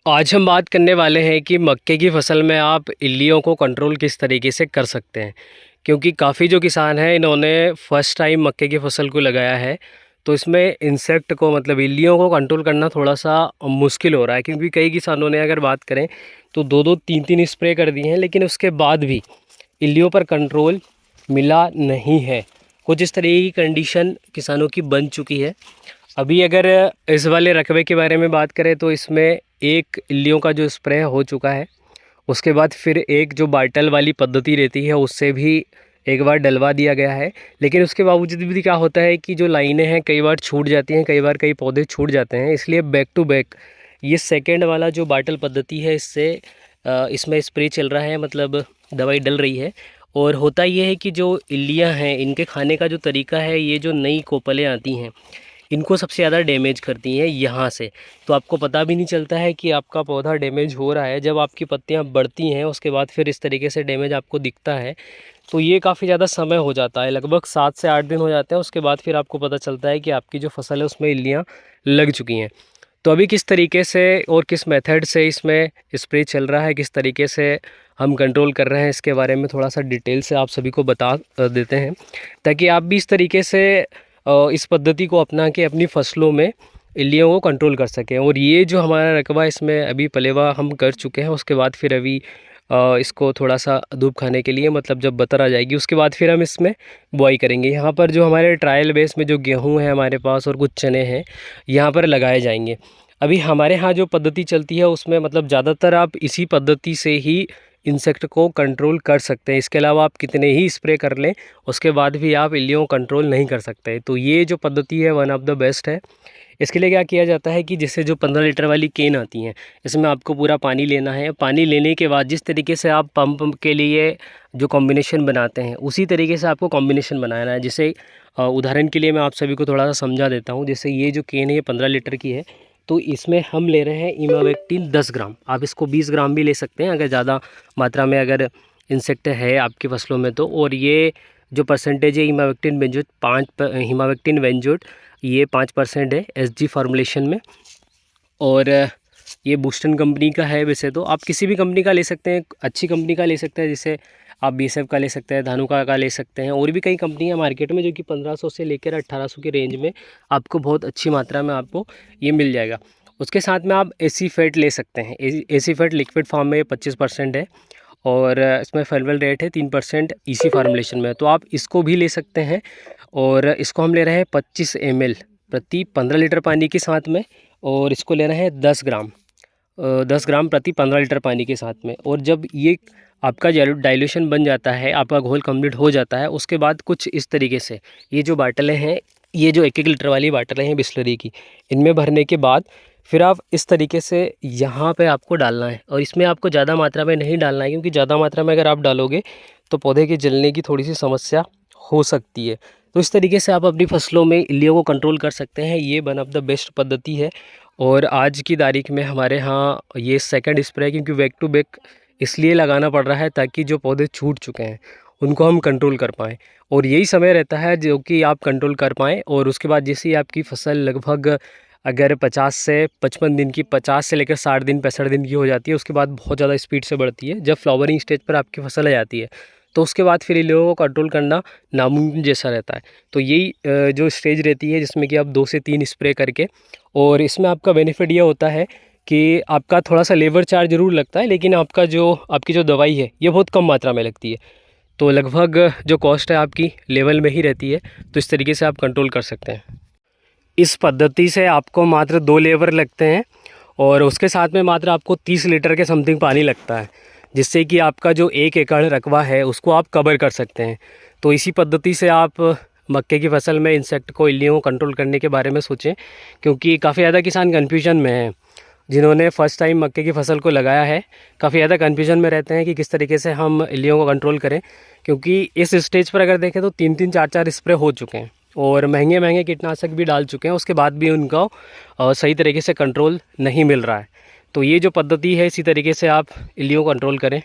आज हम बात करने वाले हैं कि मक्के की फ़सल में आप इल्लियों को कंट्रोल किस तरीके से कर सकते हैं। क्योंकि काफ़ी जो किसान हैं इन्होंने फ़र्स्ट टाइम मक्के की फ़सल को लगाया है, तो इसमें इंसेक्ट को मतलब इल्लियों को कंट्रोल करना थोड़ा-सा मुश्किल हो रहा है। क्योंकि कई किसानों ने अगर बात करें तो 2-2 3-3 स्प्रे कर दिए हैं, लेकिन उसके बाद भी इल्लियों पर कंट्रोल मिला नहीं है। कुछ इस तरह की कंडीशन किसानों की बन चुकी है। अभी अगर इस वाले रकबे के बारे में बात करें तो इसमें एक इल्लियों का जो स्प्रे हो चुका है, उसके बाद फिर एक जो बाल्टल वाली पद्धति रहती है उससे भी एक बार डलवा दिया गया है। लेकिन उसके बावजूद भी क्या होता है कि जो लाइनें हैं कई बार छूट जाती हैं, कई बार कई पौधे छूट जाते हैं। इसलिए बैक टू बैक ये सेकेंड वाला जो बाल्टल पद्धति है इससे इसमें स्प्रे चल रहा है, मतलब दवाई डल रही है। और होता ये है कि जो इल्लियाँ हैं इनके खाने का जो तरीका है, ये जो नई कोपलें आती हैं इनको सबसे ज़्यादा डैमेज करती हैं यहाँ से। तो आपको पता भी नहीं चलता है कि आपका पौधा डैमेज हो रहा है। जब आपकी पत्तियाँ बढ़ती हैं उसके बाद फिर इस तरीके से डैमेज आपको दिखता है, तो ये काफ़ी ज़्यादा समय हो जाता है, लगभग 7 से 8 दिन हो जाते हैं। उसके बाद फिर आपको पता चलता है कि आपकी जो फसल है उसमें इल्लियाँ लग चुकी हैं। तो अभी किस तरीके से और किस मेथड से इसमें स्प्रे चल रहा है, किस तरीके से हम कंट्रोल कर रहे हैं, इसके बारे में थोड़ा सा डिटेल से आप सभी को बता देते हैं, ताकि आप भी इस तरीके से इस पद्धति को अपना के अपनी फसलों में इल्लियों को कंट्रोल कर सकें। और ये जो हमारा रकबा इसमें अभी पलेवा हम कर चुके हैं, उसके बाद फिर अभी इसको थोड़ा सा धूप खाने के लिए, मतलब जब बतर आ जाएगी उसके बाद फिर हम इसमें बुआई करेंगे। यहाँ पर जो हमारे ट्रायल बेस में जो गेहूँ है हमारे पास और कुछ चने हैं यहाँ पर लगाए जाएंगे। अभी हमारे यहाँ जो पद्धति चलती है उसमें मतलब ज़्यादातर आप इसी पद्धति से ही इंसेक्ट को कंट्रोल कर सकते हैं। इसके अलावा आप कितने ही स्प्रे कर लें उसके बाद भी आप इल्लियों को कंट्रोल नहीं कर सकते। तो ये जो पद्धति है वन ऑफ द बेस्ट है। इसके लिए क्या किया जाता है कि जैसे जो 15 लीटर वाली केन आती हैं, इसमें आपको पूरा पानी लेना है। पानी लेने के बाद जिस तरीके से आप पंप के लिए जो कॉम्बिनेशन बनाते हैं उसी तरीके से आपको कॉम्बिनेशन बनाना है। जैसे उदाहरण के लिए मैं आप सभी को थोड़ा सा समझा देता हूँ। जैसे ये जो केन है ये 15 लीटर की है, तो इसमें हम ले रहे हैं इमावेक्टिन 10 ग्राम। आप इसको 20 ग्राम भी ले सकते हैं अगर ज़्यादा मात्रा में अगर इंसेक्ट है आपकी फसलों में तो। और ये जो परसेंटेज है इमावेक्टिन बेंजोएट 5 इमावेक्टिन बेंजोएट ये 5% है एसजी फार्मूलेशन में। और ये बूस्टन कंपनी का है। वैसे तो आप किसी भी कंपनी का ले सकते हैं, अच्छी कंपनी का ले सकते हैं, जैसे आप बीएसएफ का ले सकते हैं, धानुका का ले सकते हैं। और भी कई कंपनियां मार्केट में जो कि 1500 से लेकर 1800 के रेंज में आपको बहुत अच्छी मात्रा में आपको ये मिल जाएगा। उसके साथ में आप एसी फैट ले सकते हैं। एसी फैट लिक्विड फॉर्म में 25% है और इसमें फेलवेल रेट है 3% ईसी फार्मूलेशन में, तो आप इसको भी ले सकते हैं। और इसको हम ले रहे हैं 25 ml प्रति 15 लीटर पानी के साथ में, और इसको ले रहे हैं 10 ग्राम प्रति 15 लीटर पानी के साथ में। और जब ये आपका डाइल्यूशन बन जाता है, आपका घोल कंप्लीट हो जाता है, उसके बाद कुछ इस तरीके से ये जो बाटलें हैं, ये जो 1-1 लीटर वाली बाटलें हैं बिसलरी की, इनमें भरने के बाद फिर आप इस तरीके से यहाँ पे आपको डालना है। और इसमें आपको ज़्यादा मात्रा में नहीं डालना है, क्योंकि ज़्यादा मात्रा में अगर आप डालोगे तो पौधे के जलने की थोड़ी सी समस्या हो सकती है। तो इस तरीके से आप अपनी फसलों में इल्लियों को कंट्रोल कर सकते हैं। ये वन ऑफ द बेस्ट पद्धति है। और आज की तारीख में हमारे यहाँ ये सेकंड स्प्रे है, क्योंकि बैक टू बैक इसलिए लगाना पड़ रहा है ताकि जो पौधे छूट चुके हैं उनको हम कंट्रोल कर पाएँ। और यही समय रहता है जो कि आप कंट्रोल कर पाएँ। और उसके बाद जैसे ही आपकी फसल लगभग अगर 50 से 55 दिन की, 50 से लेकर 60 दिन 65 दिन की हो जाती है, उसके बाद बहुत ज़्यादा स्पीड से बढ़ती है। जब फ्लावरिंग स्टेज पर आपकी फसल आ जाती है तो उसके बाद फिर इन लोगों को कंट्रोल करना नामुमकिन जैसा रहता है। तो यही जो स्टेज रहती है जिसमें कि आप 2 से 3 स्प्रे करके, और इसमें आपका बेनिफिट ये होता है कि आपका थोड़ा सा लेबर चार्ज ज़रूर लगता है, लेकिन आपकी जो दवाई है ये बहुत कम मात्रा में लगती है। तो लगभग जो कॉस्ट है आपकी लेवल में ही रहती है। तो इस तरीके से आप कंट्रोल कर सकते हैं। इस पद्धति से आपको मात्र 2 लेबर लगते हैं और उसके साथ में मात्र आपको 30 लीटर के समथिंग पानी लगता है, जिससे कि आपका जो 1 एकड़ रकबा है उसको आप कवर कर सकते हैं। तो इसी पद्धति से आप मक्के की फसल में इंसेक्ट को, इल्लियों को कंट्रोल करने के बारे में सोचें, क्योंकि काफ़ी ज़्यादा किसान कन्फ्यूजन में हैं। जिन्होंने फ़र्स्ट टाइम मक्के की फसल को लगाया है काफ़ी ज़्यादा कन्फ्यूजन में रहते हैं कि किस तरीके से हम इल्लियों को कंट्रोल करें, क्योंकि इस स्टेज पर अगर देखें तो 3-3 4-4 स्प्रे हो चुके हैं और महंगे महंगे कीटनाशक भी डाल चुके हैं, उसके बाद भी उनका सही तरीके से कंट्रोल नहीं मिल रहा है। तो ये जो पद्धति है इसी तरीके से आप इल्लियों को कंट्रोल करें।